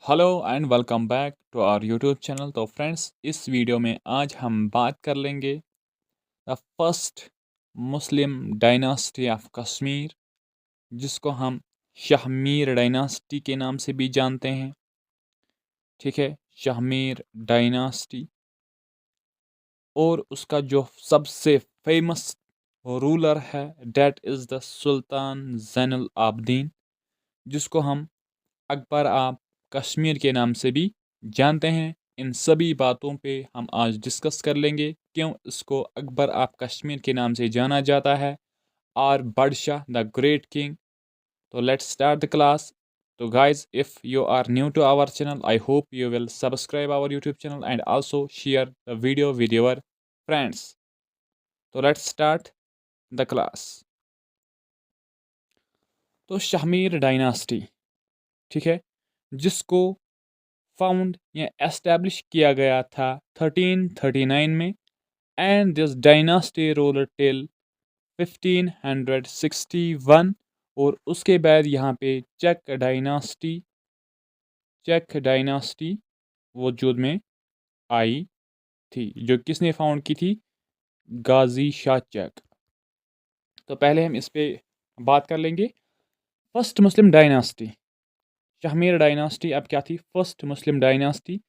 Hello and welcome back to our YouTube channel. तो friends, इस video में आज हम बात कर लेंगे the first Muslim dynasty of Kashmir, जिसको हम शाहमीर डायनासिटी के नाम से भी जानते हैं। ठीक है, शाहमीर डायनासिटी। और उसका जो सबसे फेमस रूलर है that is the Sultan Zainul Abedin, जिसको हम अकबर आप कश्मीर के नाम से भी जानते हैं। इन सभी बातों पे हम आज डिस्कस कर लेंगे, क्यों इसको अकबर आप कश्मीर के नाम से जाना जाता है, और बादशाह द ग्रेट किंग। तो लेट्स स्टार्ट द क्लास। तो guys, if you are new to our channel, I hope you will subscribe our YouTube channel and also share the video with your friends. तो let's start the class. तो शाहमीर डायनासिटी, ठीक है, जिसको found या establish किया गया था 1339 में, and this dynasty ruler till 1561। और उसके बाद यहाँ पे चेक डायनास्टी वजूद में आई थी, जो किसने फाउंड की थी? गाजी शाह चेक। तो पहले हम इस पे बात कर लेंगे। First Muslim dynasty, Shahmir dynasty अब क्या थी? First Muslim dynasty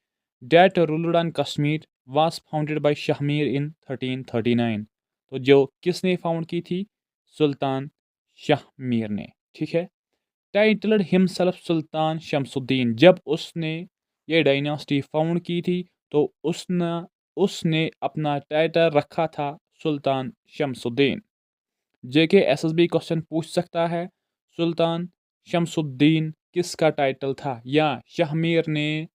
that ruled on Kashmir was founded by Shahmir in 1339। तो जो किसने फाउंड की थी? सुल्तान शाहमीर ने। ठीक है, टाइटल्ड हिमसेल्फ सुल्तान शमसुद्दीन। जब उसने ये डायनास्टी फाउंड की थी, तो उसने उसने अपना टाइटल रखा था सुल्तान शमसुद्दीन। जेके एसएसबी क्वेश्चन पूछ सकता है, सुल्तान शमसुद्दीन किसका टाइटल था, या शाहमीर ने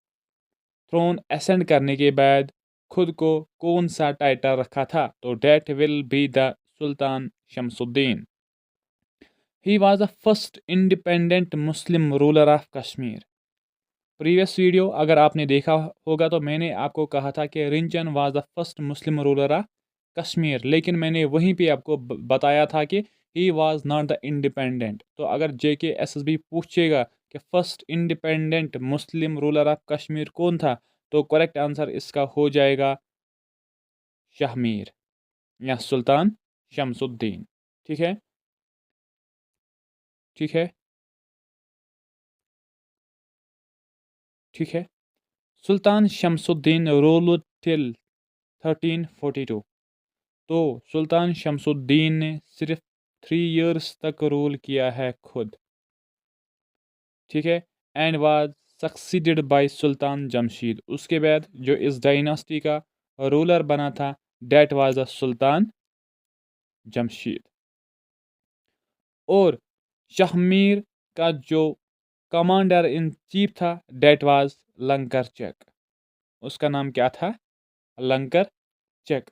थ्रोन असेंड करने के बाद खुद को कौन सा टाइटल रखा था? तो that will be the Sultan Shamsuddin. He was the first independent Muslim ruler of Kashmir. Previous video अगर आपने देखा होगा, तो मैंने आपको कहा था कि Rinchen was the first Muslim ruler of Kashmir, लेकिन मैंने वहीं पे आपको बताया था कि he was not the independent. तो अगर जेके एसएसबी पूछेगा कि first independent Muslim ruler of Kashmir कौन था, तो करेक्ट आंसर इसका हो जाएगा शाहमीर या सुल्तान शमसुद्दीन। ठीक है, ठीक है, ठीक है। सुल्तान शमसुद्दीन रूल टिल 1342। तो सुल्तान शमसुद्दीन ने सिर्फ 3 इयर्स तक रूल किया है खुद। ठीक है, and was succeeded by Sultan Jamshid. उसके बाद जो इस डायनास्टी का रूलर बना था, that was the Sultan Jamshid. और शाहमीर का जो कमांडर इन चीफ था, डेट वाज लंकर चेक। उसका नाम क्या था? लंकर चेक।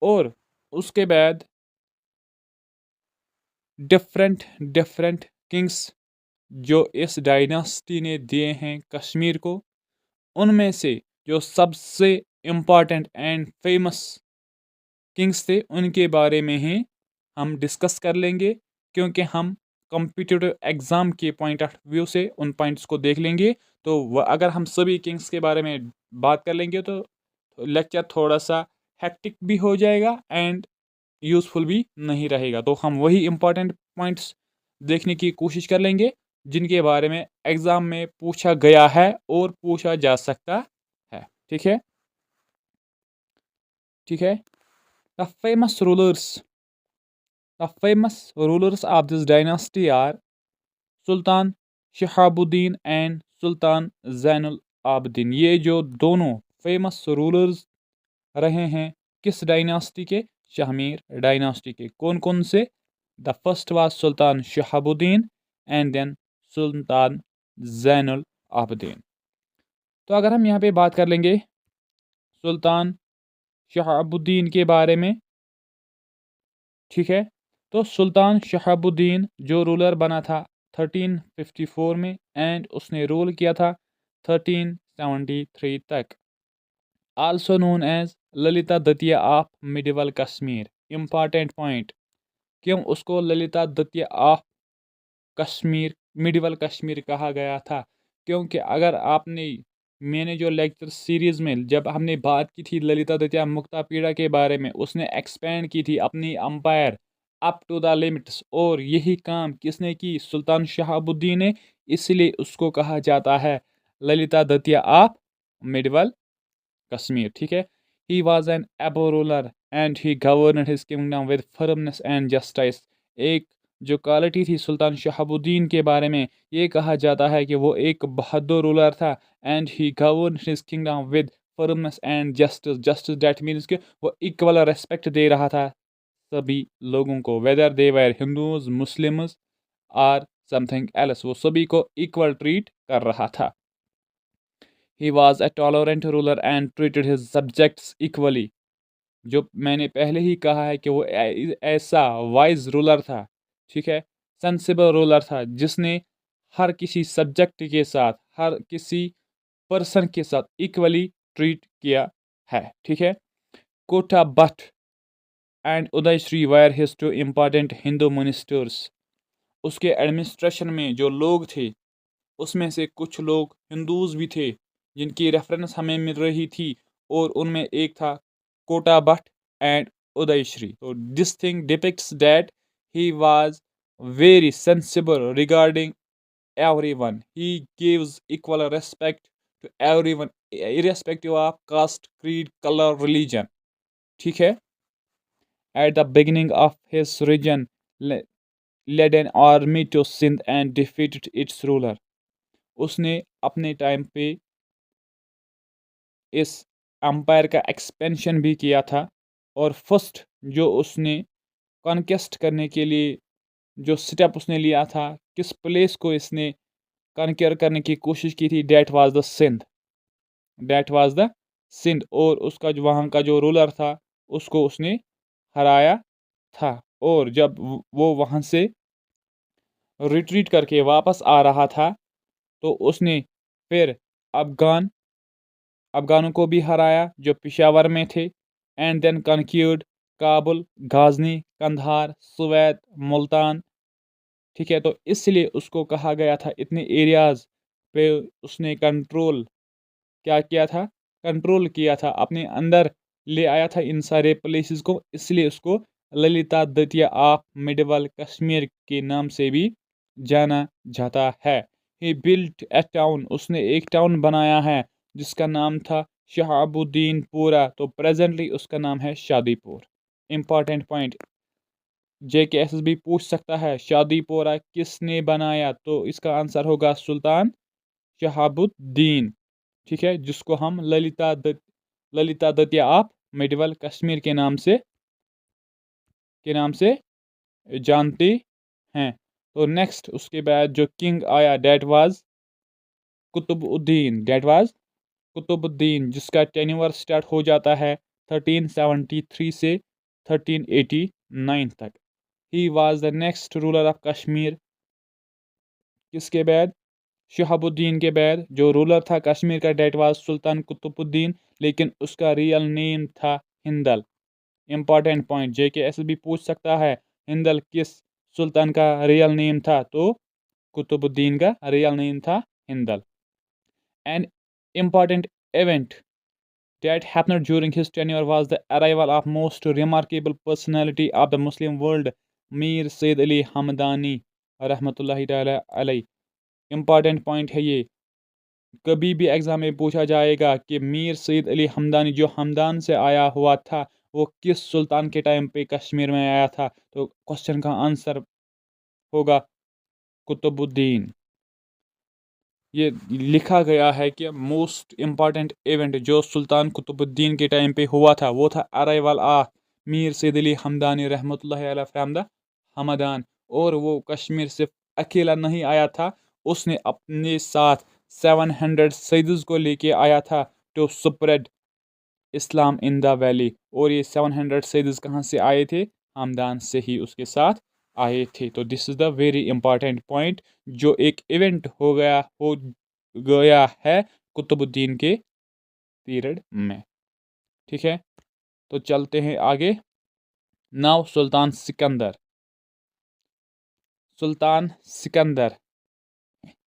और उसके बाद डिफरेंट डिफरेंट किंग्स जो इस डायनासिटी ने दिए हैं कश्मीर को, उनमें से जो सबसे इम्पॉर्टेंट एंड फेमस किंग्स थे, उनके बारे में ही हम डिस्कस कर लेंगे, क्योंकि हम कॉम्पिटिटिव एग्ज़ाम के पॉइंट ऑफ व्यू से उन पॉइंट्स को देख लेंगे। तो अगर हम सभी किंग्स के बारे में बात कर लेंगे, तो लेक्चर थोड़ा सा हेक्टिक भी हो जाएगा एंड यूज़फुल भी नहीं रहेगा। तो हम वही इम्पोर्टेंट पॉइंट्स देखने की कोशिश कर लेंगे, जिनके बारे में एग्ज़ाम में पूछा गया है और पूछा जा सकता है। ठीक है, ठीक है। The famous rulers the famous rulers of this dynasty are Sultan Shahabuddin and Sultan Zainul Abidin. ये जो दोनों फेमस रूलर्स रहे हैं किस डायनासिटी के? शाहमीर डायनासिटी के। कौन कौन से? The first was Sultan Shahabuddin and then Sultan Zainul Abidin. तो अगर हम यहाँ पे बात कर लेंगे सुल्तान शहाबुद्दीन के बारे में, ठीक है, तो सुल्तान शहाबुद्दीन जो रूलर बना था 1354 में, एंड उसने रूल किया था 1373 तक। आल्सो नोन एज ललिता द्वितीय of medieval Kashmir. Important point, क्यों उसको ललिता द्वितीय ऑफ कश्मीर मिडिवल कश्मीर कहा गया था? क्योंकि अगर मैंने जो लेक्चर सीरीज में जब हमने बात की थी ललिता दतिया मुक्तापीड़ा के बारे में, उसने एक्सपेंड की थी अपनी empire up to the limits, और यही काम किसने की? सुल्तान शहाबुद्दीन ने। इसलिए उसको कहा जाता है ललिता दतिया ऑफ मिडवल कश्मीर। ठीक है। ही वॉज एन एबो ruler and he governed his kingdom with firmness and justice. एक जो क्वालिटी थी सुल्तान शहाबुद्दीन के बारे में, ये कहा जाता है कि वो एक बहादुर रूलर था। And he govern his kingdom with firmness and justice. Justice that means कि वो इक्वल रेस्पेक्ट दे रहा था सभी लोगों को, whether they were Hindus Muslims और समथिंग एल्स, वो सभी को इक्वल ट्रीट कर रहा था। He was a tolerant ruler and treated his subjects equally. जो मैंने पहले ही कहा है कि वो ऐसा वाइज रूलर था, ठीक है, सेंसिबल रूलर था, जिसने हर किसी सब्जेक्ट के साथ, हर किसी पर्सन के साथ इक्वली ट्रीट किया है। ठीक है। Kota Bhatt and Uday Shri were his two important Hindu ministers. उसके एडमिनिस्ट्रेशन में जो लोग थे, उसमें से कुछ लोग हिंदूज भी थे जिनकी रेफरेंस हमें मिल रही थी, और उनमें एक था कोटा भट्ट एंड उदय श्री। तो this thing depicts that he was very sensible regarding everyone. He gives equal respect to everyone, irrespective of caste, creed, color, religion. ठीक है। At the beginning of his reign, led an army to Sindh and defeated its ruler. उसने अपने time पे इस empire का expansion भी किया था, और फर्स्ट जो उसने कॉन्केस्ट करने के लिए जो स्टेप उसने लिया था, किस प्लेस को इसने कॉन्कर करने की कोशिश की थी, that was the Sindh. That was the Sindh. और उसका जो वहाँ का जो रूलर था, उसको उसने हराया था। और जब वो वहाँ से रिट्रीट करके वापस आ रहा था, तो उसने फिर अफगान अफगानों को भी हराया जो पिशावर में थे, एंड देन कनक्यूर्ड काबुल, गाजनी, कंधार, सुवैत, मुल्तान। ठीक है। तो इसलिए उसको कहा गया था, इतने एरियाज पे उसने क्या किया था? कंट्रोल किया था, अपने अंदर ले आया था इन सारे प्लेसेस को। इसलिए उसको ललिता दतिया ऑफ मिडवल कश्मीर के नाम से भी जाना जाता है। ही बिल्ट ए टाउन, उसने एक टाउन बनाया है जिसका नाम था शहाबुद्दीन पूरा। तो प्रेजेंटली उसका नाम है शादीपुर। इंपॉर्टेंट पॉइंट, JKSS भी पूछ सकता है शादीपुरा किसने बनाया, तो इसका आंसर होगा सुल्तान शहाबुद्दीन। ठीक है। जिसको हम ललिता दतिया ऑफ मिडवल कश्मीर के नाम से जानते हैं। तो नेक्स्ट उसके बाद जो किंग आया, डेट वाज कुतुबुद्दीन, जिसका टेन्योर स्टार्ट हो जाता है 1373 से 1389 तक। He was the next ruler of Kashmir. किसके बाद? शहाबुद्दीन के बाद जो रूलर था कश्मीर का, डेट वाज सुल्तान कुतुबुद्दीन, लेकिन उसका रियल नेम था हिंदल। इंपॉर्टेंट पॉइंट, JKS भी पूछ सकता है हिंदल किस सुल्तान का रियल नेम था, तो कुतुबुद्दीन का रियल नेम था Hindal. An important event that happened during his tenure was the arrival of most remarkable personality of the Muslim world, Mir Sayyid Ali Hamdani रहमतुल्लाहि ताला अलैह। इंपॉर्टेंट पॉइंट है ये, कभी भी एग्जाम में पूछा जाएगा कि मीर सईद अली हमदानी जो हमदान से आया हुआ था, वो किस सुल्तान के टाइम पे कश्मीर में आया था, तो क्वेश्चन का आंसर होगा कुतुबुद्दीन। ये लिखा गया है कि मोस्ट इम्पॉर्टेंट इवेंट जो सुल्तान कुतुबुद्दीन के टाइम पे हुआ था, वो था अराइवल ऑफ मीर सैयद अली हमदानी रहमतुल्लाहि अलैह फ्रॉम द हमदान। और वो कश्मीर सिर्फ अकेला नहीं आया था, उसने अपने साथ 700 सैयद्स को लेके आया था to spread Islam in the valley. और ये 700 सैयद्स कहाँ से आए थे? हमदान से ही उसके साथ आए थे। तो this is the very important point जो एक इवेंट हो गया है कुतुबुद्दीन के पीरियड में। ठीक है। तो चलते हैं आगे। नाउ सुल्तान सिकंदर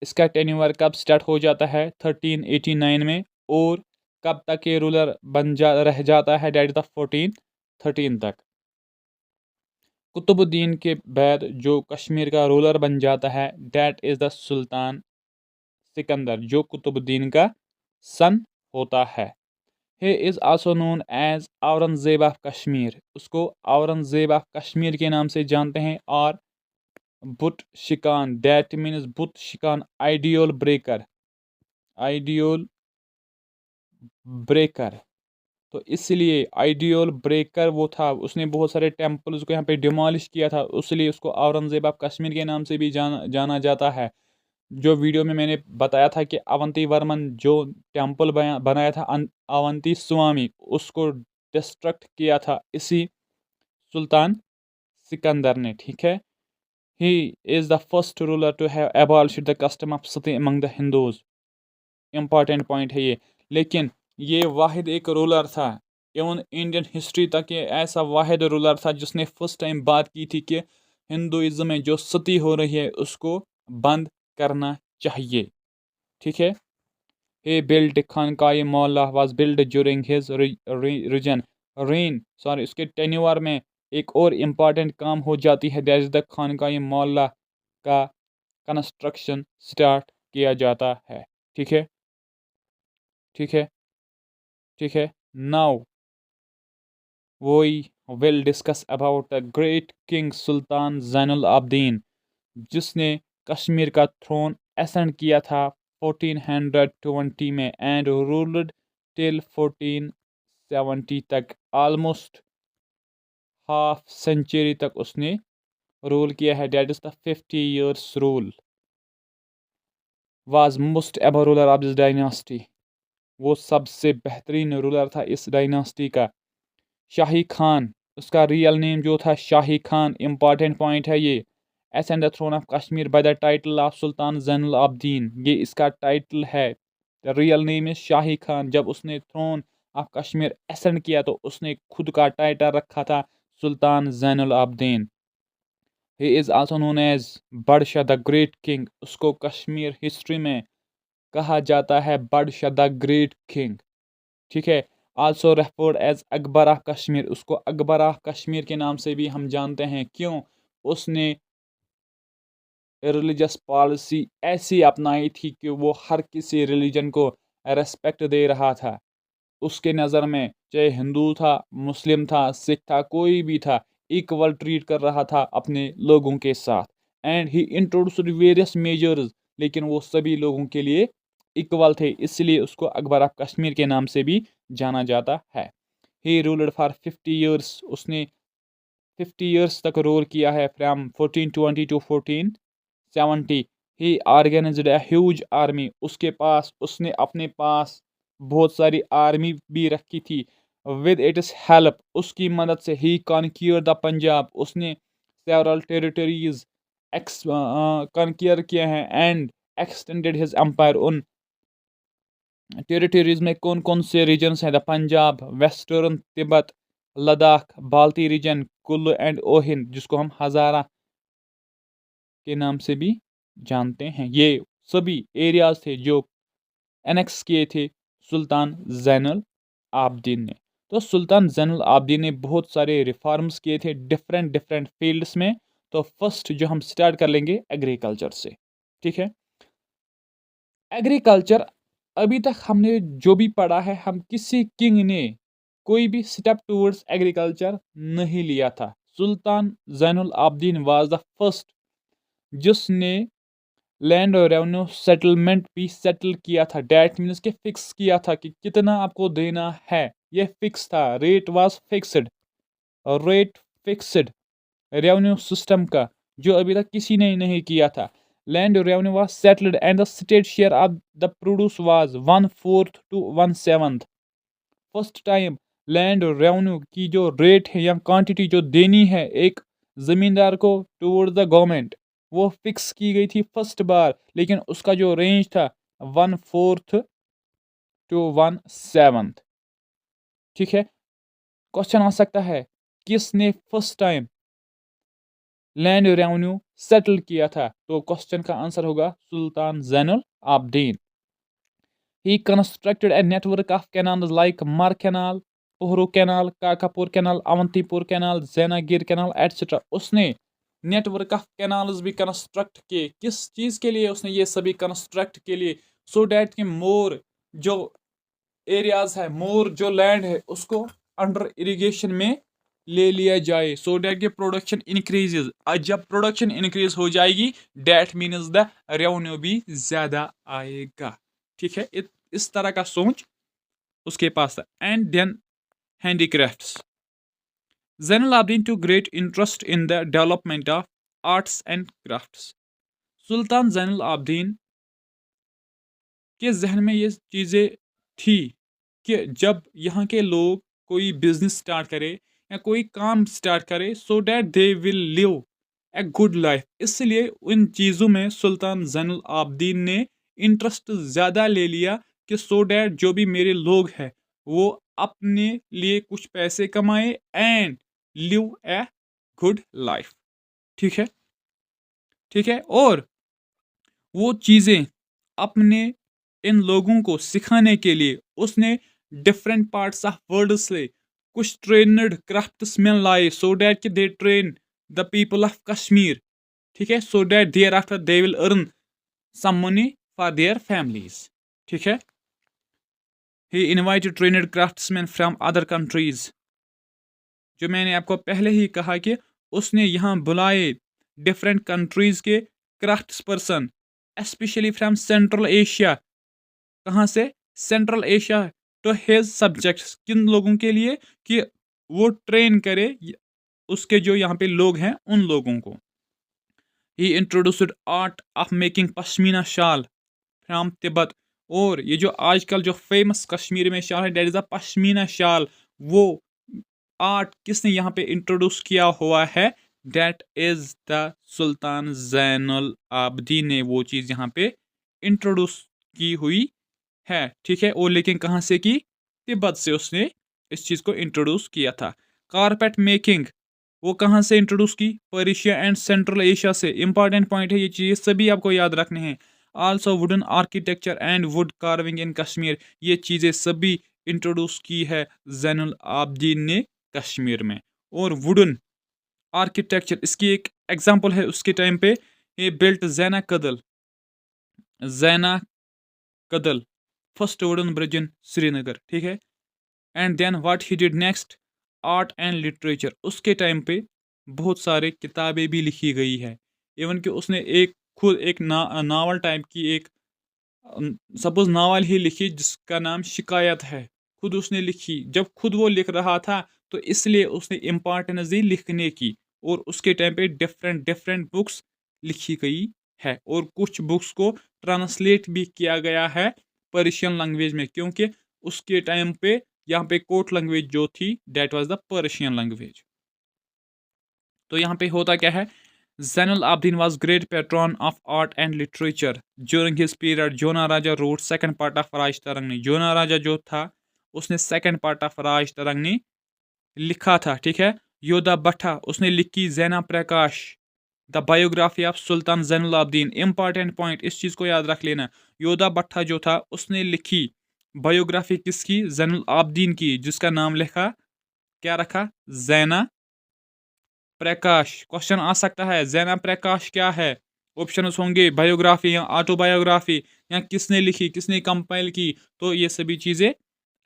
इसका टेन्योर कब स्टार्ट हो जाता है 1389 में, और कब तक ये रूलर रह जाता है, डेट इज द 1413 तक। कुतुबुद्दीन के बाद जो कश्मीर का रूलर बन जाता है that is the Sultan Sikandar, जो कुतुबुद्दीन का सन होता है। He is also known as Aurangzeb of Kashmir, उसको औरंगजेब ऑफ कश्मीर के नाम से जानते हैं। और बुत शिकान, दैट मीन्स बुत शिकान आइडियल ब्रेकर, आइडियल ब्रेकर। तो इसलिए आइडियल ब्रेकर वो था, उसने बहुत सारे टेम्पल्स को यहाँ पे डिमोलिश किया था, इसलिए उसको औरंगजेब ऑफ कश्मीर के नाम से भी जाना जाता है। जो वीडियो में मैंने बताया था कि अवंती वर्मन जो टेम्पल बनाया था अवंती स्वामी, उसको डिस्ट्रक्ट किया था इसी सुल्तान सिकंदर ने, ठीक है। He is the first ruler to have abolished the custom of sati among the Hindus. Important point है ये। लेकिन ये वाहिद एक रूलर था, इवन इंडियन हिस्ट्री तक ये ऐसा वाहिद रूलर था जिसने फर्स्ट टाइम बात की थी कि हिंदुइज्म में जो सती हो रही है उसको बंद करना चाहिए, ठीक है। He built खानकाई मौला was built during his reign sorry उसके टेन्योर में एक और इम्पॉर्टेंट काम हो जाती है, दैट इज द खानकाई मौला का कंस्ट्रक्शन स्टार्ट किया जाता है, ठीक है, ठीक है, ठीक है। Now we will discuss about the great king Sultan Zainul Abidin, जिसने कश्मीर का थ्रोन एसेंड किया था 1420 में एंड रूल्ड टिल 1470 तक। ऑलमोस्ट हाफ सेंचुरी तक उसने रूल किया है, that is the 50 years rule. Was most ever ruler of this dynasty, वो सबसे बेहतरीन रूलर था इस डायनास्टी का। शाही खान, उसका रियल नेम जो था शाही खान, इंपॉर्टेंट पॉइंट है ये। Ascend the throne of Kashmir by the title of Sultan Zainul Abidin, ये इसका टाइटल है। The real name is Shahi Khan. जब उसने थ्रोन ऑफ कश्मीर एसेंड किया तो उसने खुद का टाइटल रखा था Sultan Zainul Abidin. He is also known as Badshah the great king, उसको कश्मीर हिस्ट्री में कहा जाता है बादशाह द ग्रेट किंग, ठीक है। Also referred as Akbar of Kashmir, उसको अकबर ऑफ कश्मीर के नाम से भी हम जानते हैं। क्यों? उसने रिलीजियस पॉलिसी ऐसी अपनाई थी कि वो हर किसी रिलीजन को रेस्पेक्ट दे रहा था। उसके नज़र में चाहे हिंदू था, मुस्लिम था, सिख था, कोई भी था, इक्वल ट्रीट कर रहा था अपने लोगों के साथ। And he introduced various measures, लेकिन वो सभी लोगों के लिए इक्वल थे, इसलिए उसको अकबर ऑफ कश्मीर के नाम से भी जाना जाता है। ही रूल्ड फॉर 50 years, उसने 50 years तक रूल किया है, from 1420 to 1470। He organized a huge army, उसने अपने पास बहुत सारी आर्मी भी रखी थी। विद इट्स हेल्प, उसकी मदद से ही कॉन्क्यूर द पंजाब, उसने सेवरल टेरिटरीज कॉन्क्यूर किए हैं एंड एक्सटेंडेड हिज एम्पायर। उन टेरिटरीज में कौन कौन से रीजन्स हैं? द पंजाब, वेस्टर्न तिब्बत, लद्दाख, बाल्टी रीजन, कुल्लू एंड ओहिंद, जिसको हम हजारा के नाम से भी जानते हैं। ये सभी एरियाज थे जो एनेक्स किए थे सुल्तान जैनुल आबदीन ने। तो सुल्तान जैनुल आबदीन ने बहुत सारे रिफॉर्म्स किए थे डिफरेंट डिफरेंट फील्ड्स में। तो फर्स्ट जो हम स्टार्ट कर लेंगे एग्रीकल्चर से, ठीक है। एग्रीकल्चर, अभी तक हमने जो भी पढ़ा है, हम किसी किंग ने कोई भी स्टेप टूवर्ड्स एग्रीकल्चर नहीं लिया था। Sultan Zainul Abidin was the first जिसने लैंड और रेवेन्यू सेटलमेंट भी सेटल किया था। डैट मीन्स के फिक्स किया था कि कितना आपको देना है, ये फिक्स था। Rate was fixed, rate fixed revenue system का, जो अभी तक किसी ने नहीं किया था। Land revenue was settled and the state share of the produce was 1/4 to 1/7। First time land revenue की जो रेट है या क्वांटिटी जो देनी है एक जमींदार को टुवर्ड द गवर्नमेंट, वो फिक्स की गई थी फर्स्ट बार, लेकिन उसका जो रेंज था 1/4 to 1/7, ठीक है। क्वेश्चन आ सकता है किसने first time land revenue settle किया था? तो क्वेश्चन का आंसर होगा Sultan Zainul Abidin. He constructed a network of canals like Mar Canal, Pohru Canal, Kakapur Canal, Avantipur Canal, Zenagir Canal, etc. उसने नेटवर्क ऑफ कैनाल्स भी कंस्ट्रक्ट किए। किस चीज़ के लिए उसने ये सभी कंस्ट्रक्ट के लिए? सो डैट कि मोर जो एरियाज है, मोर जो लैंड है, उसको अंडर इरिगेशन में ले लिया जाए, सो डैट कि प्रोडक्शन इंक्रीजेज। जब प्रोडक्शन इंक्रीज हो जाएगी, डैट मीन्स द रेवेन्यू भी ज़्यादा आएगा। ठीक है, इस तरह का सोच उसके पास था। And then handicrafts. Zainul Abidin took great interest in the development of arts and crafts. सुल्तान जैनुल आबदीन के जहन में ये चीज़ें थी कि जब यहाँ के लोग कोई बिजनेस स्टार्ट करे या कोई काम स्टार्ट करे, so that they will live a good life. इसलिए उन चीज़ों में सुल्तान जैनुल आबदीन ने इंटरेस्ट ज़्यादा ले लिया कि सो डैट जो भी मेरे लोग हैं वो अपने लिए कुछ पैसे कमाए and live a good life. ठीक है, ठीक है। और वो चीज़ें अपने इन लोगों को सिखाने के लिए उसने डिफरेंट पार्ट्स ऑफ वर्ल्ड से कुछ ट्रेनड क्राफ्ट्समैन लाए, सो डैट कि they train the people of Kashmir. ठीक है, so that there after they will earn some money for their families. ठीक है, he invited trained craftsman from other countries. जो मैंने आपको पहले ही कहा कि उसने यहाँ बुलाए डिफरेंट कंट्रीज के crafts person, especially from central Asia. कहाँ से? Central Asia. तो हिज सब्जेक्ट्स, किन लोगों के लिए? कि वो ट्रेन करे उसके जो यहाँ पे लोग हैं उन लोगों को। He introduced art of making pashmina shawl from Tibet. और ये जो आजकल जो फेमस कश्मीर में शाल है, that is the pashmina shawl, वो आर्ट किसने यहाँ पे इंट्रोड्यूस किया हुआ है? That is the Sultan Zainul Abidin ने वो चीज़ यहाँ पे इंट्रोड्यूस की हुई है। ठीक है, और लेकिन कहाँ से की? तिब्बत से उसने इस चीज़ को इंट्रोड्यूस किया था। कारपेट मेकिंग वो कहाँ से इंट्रोड्यूस की? पर्शिया एंड सेंट्रल एशिया से। इंपॉर्टेंट पॉइंट है, ये चीज़ सभी आपको याद रखने हैं। Also wooden architecture and wood carving in Kashmir, ये चीज़ें सभी इंट्रोड्यूस की है जैनुल आबदीन ने कश्मीर में। और वुडन आर्किटेक्चर, इसकी एक एग्जांपल है उसके टाइम पे, ये built Zaina Kadal, Zaina Kadal first wooden bridge in Srinagar. ठीक है, and then what he did next, art and literature. उसके टाइम पे बहुत सारे किताबें भी लिखी गई है। इवन कि उसने एक खुद एक नावल टाइप की एक सपोज नावल ही लिखी जिसका नाम शिकायत है, खुद उसने लिखी। जब खुद वो लिख रहा था तो इसलिए उसने इम्पॉर्टेंस दी लिखने की, और उसके टाइम पे डिफरेंट डिफरेंट बुक्स लिखी गई है, और कुछ बुक्स को ट्रांसलेट भी किया गया है पर्शियन लैंग्वेज में, क्योंकि उसके टाइम पे यहाँ पे कोर्ट लैंग्वेज जो थी that was the Persian language. तो यहाँ पे होता क्या है, Zainul Abidin was great patron of art and literature. During his period, zona Raja wrote second part of राज तरंगनी। जोना राजा जो था उसने second part of राज तरंगनी लिखा था। ठीक है, योधा भट्टा उसने लिखी Zaina Prakash, the biography of Sultan Zainul Abidin. Important point, इस चीज़ को याद रख लेना। योधा भट्टा जो था उसने लिखी बायोग्राफी किसकी? जैनुल आबदीन की, जिसका नाम लिखा, क्या रखा? जैना प्रकाश। क्वेश्चन आ सकता है जैना प्रकाश क्या है? ऑप्शंस होंगे बायोग्राफी या ऑटोबायोग्राफी, या किसने लिखी, किसने कंपाइल की। तो ये सभी चीज़ें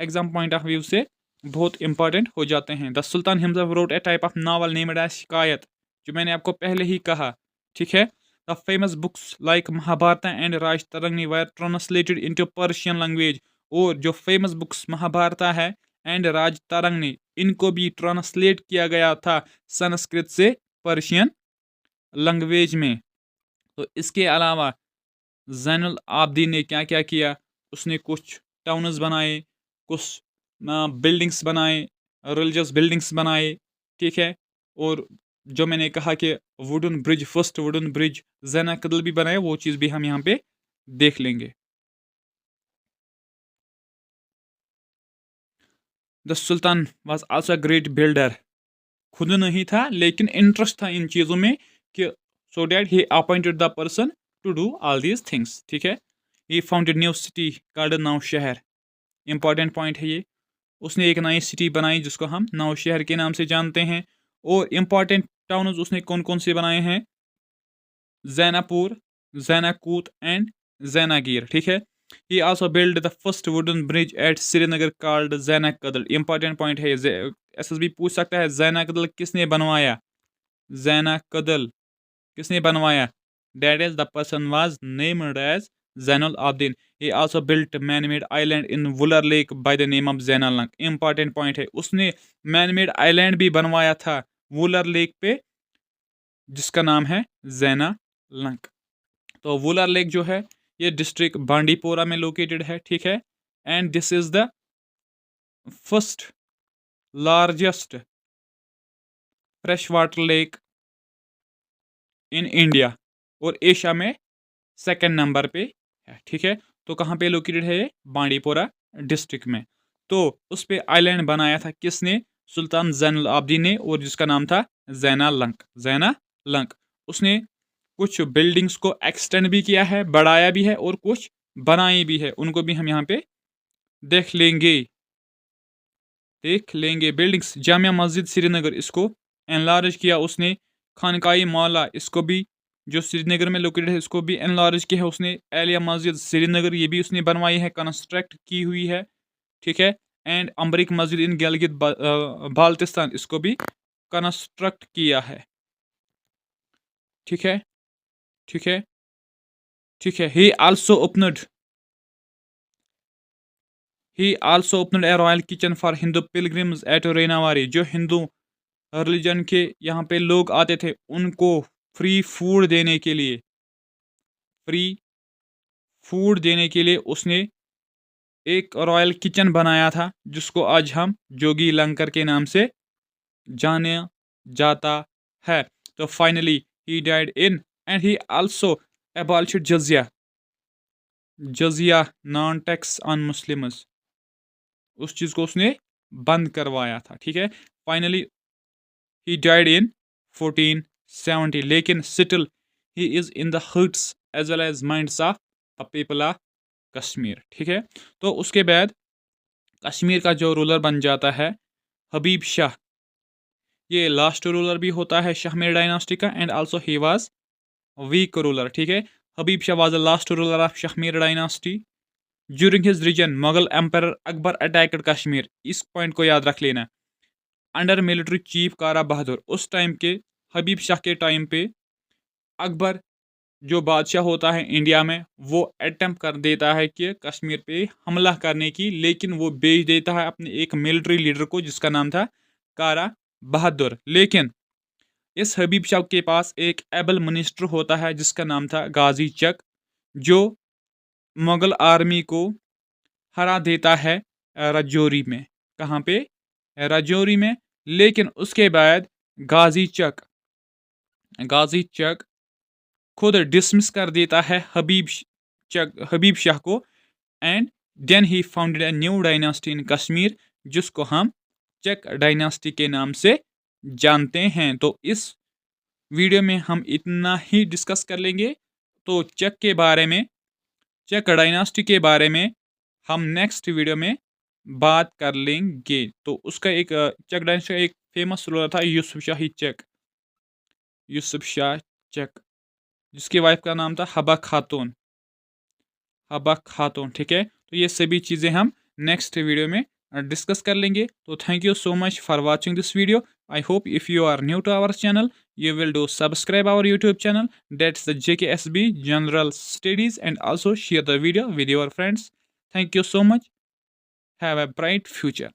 एग्जाम पॉइंट ऑफ व्यू से बहुत इंपॉर्टेंट हो जाते हैं। The sultan himself wrote a type of novel named as Shikayat, जो मैंने आपको पहले ही कहा। ठीक है, the famous books like Mahabharat and Rajatarangini were translated into Persian language. और जो फेमस बुक्स महाभारत है एंड राज तरंगनी, इनको भी ट्रांसलेट किया गया था संस्कृत से पर्शियन लैंग्वेज में। तो इसके अलावा जैनुल आबदीन ने क्या क्या किया? उसने कुछ टाउन्स बनाए, कुछ बिल्डिंग्स बनाए, रिलीजियस बिल्डिंग्स बनाए। ठीक है, और जो मैंने कहा कि wooden bridge, first wooden bridge जैना कदल भी बनाए, वो चीज़ भी हम यहाँ पे देख लेंगे। The sultan was also a great builder. खुद नहीं था लेकिन इंटरेस्ट था इन चीज़ों में कि so that he appointed the person to do all these things. ठीक है, he founded new city called Nowshahr. Important point है ये. उसने एक नई सिटी बनाई जिसको हम नौशहर के नाम से जानते हैं. और इंपॉर्टेंट टाउन्स उसने कौन कौन से बनाए हैं? जैनापुर, जैनाकूत एंड जैनागीर. ठीक है. He also built the first wooden bridge at Srinagar called Zainakadal. Important point है. SSB पूछ सकता है जैनाकदल किसने बनवाया? जैनाकदल किसने बनवाया? That is, the person was named as Zainul Abidin. He also built man-made island in Wular Lake by the name of Zainalang. Important point है. उसने man-made island भी बनवाया था वुलर लेक पे जिसका नाम है जैनालंक. तो वुलर लेक जो है ये डिस्ट्रिक्ट बांडीपोरा में लोकेटेड है. ठीक है. And this is the first largest fresh water lake in India और एशिया में सेकंड नंबर पे है. ठीक है. तो कहाँ पे लोकेटेड है ये? बांडीपोरा डिस्ट्रिक्ट में. तो उस पे आइलैंड बनाया था किसने? सुल्तान जैनुल आबदीन ने, और जिसका नाम था जैनालंक. जैनालंक. उसने कुछ बिल्डिंग्स को एक्सटेंड भी किया है, बढ़ाया भी है और कुछ बनाई भी है. उनको भी हम यहाँ पे देख लेंगे. बिल्डिंग्स, जामिया मस्जिद श्रीनगर, इसको एनलार्ज किया उसने. खानकाई मौला, इसको भी जो श्रीनगर में लोकेटेड है इसको भी एनलार्ज किया है उसने. एलिया मस्जिद श्रीनगर, ये भी उसने बनवाई है, कंस्ट्रक्ट की हुई है. ठीक है. एंड अम्बरिक मस्जिद इन गिलगित बाल्टिस्तान, इसको भी कंस्ट्रक्ट किया है. ठीक है. ठीक है. ठीक है. He also opened a royal kitchen for Hindu pilgrims at Renavari. जो हिंदू रिलीजन के यहाँ पे लोग आते थे उनको फ्री फूड देने के लिए उसने एक रॉयल किचन बनाया था जिसको आज हम जोगी लंकर के नाम से जाना जाता है. तो finally he died in and he also abolished jizya non tax on Muslims. उस चीज़ को उसने बंद करवाया था. ठीक है. Finally he died in 1470. लेकिन still he is in the hearts as well as minds of the people of Kashmir. ठीक है. तो उसके बाद कश्मीर का जो रूलर बन जाता है हबीब शाह. ये लास्ट रूलर भी होता है शाहमीर डायनास्टी का. And also he was weak ruler. ठीक है. Habib Shah was the last ruler of Shahmir dynasty. During his reign Mughal emperor Akbar attacked Kashmir. इस पॉइंट को याद रख लेना. अंडर मिलिट्री चीफ कारा बहादुर. उस टाइम के हबीब शाह के टाइम पे अकबर जो बादशाह होता है इंडिया में वो अटेम्प्ट कर देता है कि कश्मीर पे हमला करने की, लेकिन वो भेज देता है अपने एक मिलिट्री लीडर को जिसका नाम था कारा बहादुर. लेकिन इस हबीब शाह के पास एक एबल मिनिस्टर होता है जिसका नाम था गाजी चक, जो मुगल आर्मी को हरा देता है राजौरी में. कहाँ पे? राजौरी में. लेकिन उसके बाद गाजी चक खुद डिसमिस कर देता है हबीब शाह को. And then he founded a new dynasty in Kashmir जिसको हम चक डायनास्टी के नाम से जानते हैं. तो इस वीडियो में हम इतना ही डिस्कस कर लेंगे. तो चक डायनास्टी के बारे में हम नेक्स्ट वीडियो में बात कर लेंगे. तो उसका एक चक डायनास्टी का एक फेमस रूलर था यूसुफ शाह चक, जिसकी वाइफ का नाम था हबा खातून. ठीक है. तो ये सभी चीज़ें हम नेक्स्ट वीडियो में डिस्कस कर लेंगे. तो thank you so much for watching this video. I hope if you are new to our channel, you will do subscribe our YouTube channel. That's the JKSB General Studies, and also share the video with your friends. Thank you so much. Have a bright future.